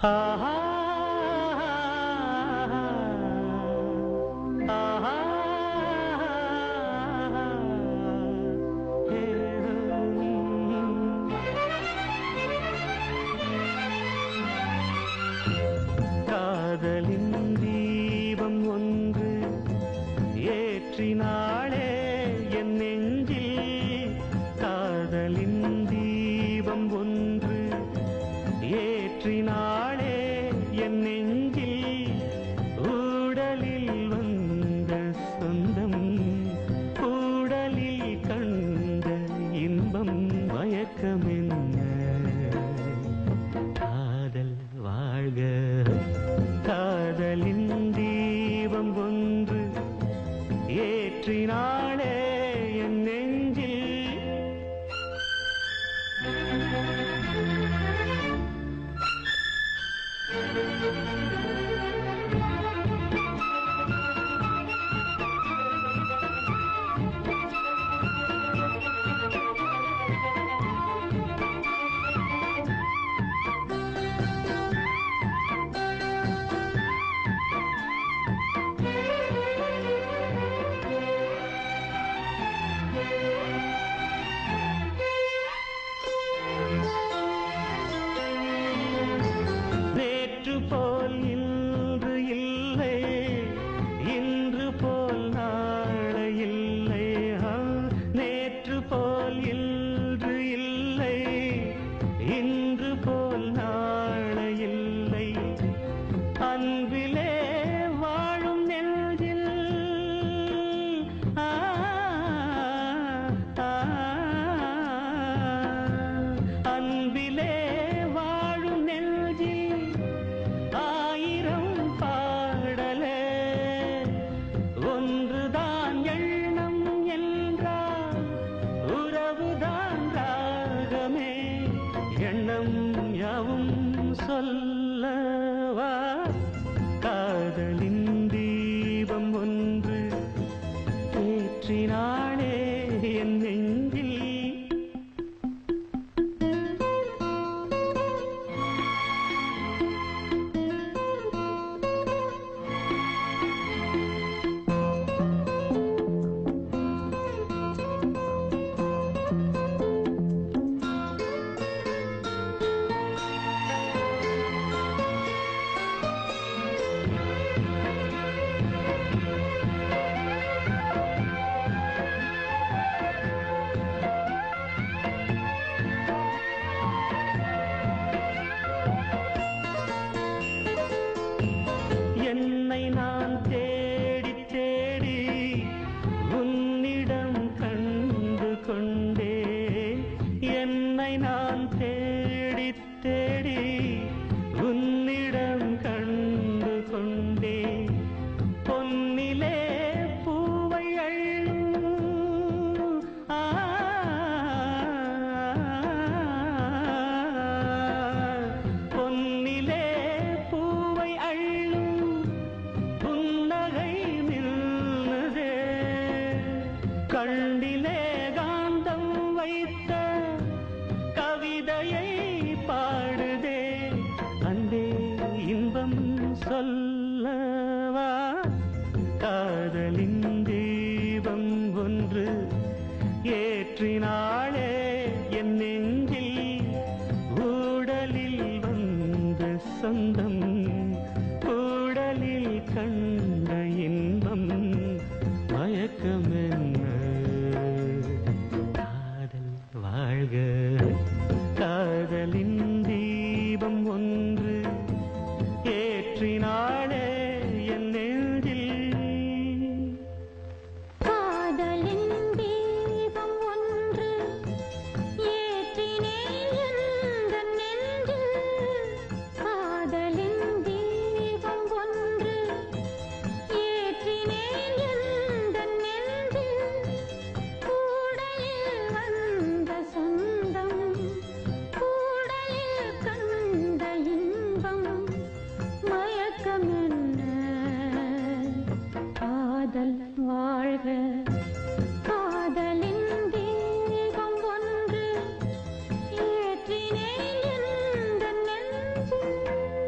ஆஹா ஆஹா காதலின் தீபம் ஒன்று ஏற்றினாளே என் நெஞ்சில். காதலின் தீபம் ஒன்று ஏற்றினாளே என் நெஞ்சில். ஊடலில் வந்த சொந்தம் ஊடலில் கண்ட இன்பம் மயக்கமென்ன. காதல் வாழ்க. காதலின் தீபம் ஒன்று ஏற்றினாளே என் நெஞ்சில். நேற்று போல் இன்று இல்லை, இன்று போல் நாளை இல்லை. நேற்று போல் இன்று இல்லை, இன்று போல் நாளை இல்லை. அன்பிலே வாழும் நெஞ்சில் அன்பிலே வாழும் நெஞ்சில் ஆயிரம் பாடலே. ஒன்றுதான் எண்ணம் என்றால் உறவுதான் ராகமே. எண்ணம் யாவும் சொல்லவா. காதலின் தீபம் ஒன்று ஏற்றினாளே என் நெஞ்சில். என்னை நான் தேடி தேடி உன்னிடம் கண்டு கொண்டே. என்னை நான் தேடி தேடி உன்னிடம் கண்டு கொண்டே. பொன்னிலே பூவை அள்ளும் பொன்னிலே பூவை அள்ளும் புன்னகை நின்றதே. கண்ணிலே காந்தம் வைத்த கவிதையை பாடுதே. அன்பே இன்பம் சொல்லவா. காதலின் தீபம் ஒன்று ஏற்றினாளே என் நெஞ்சில். ஊடலில் வந்த சொந்தம்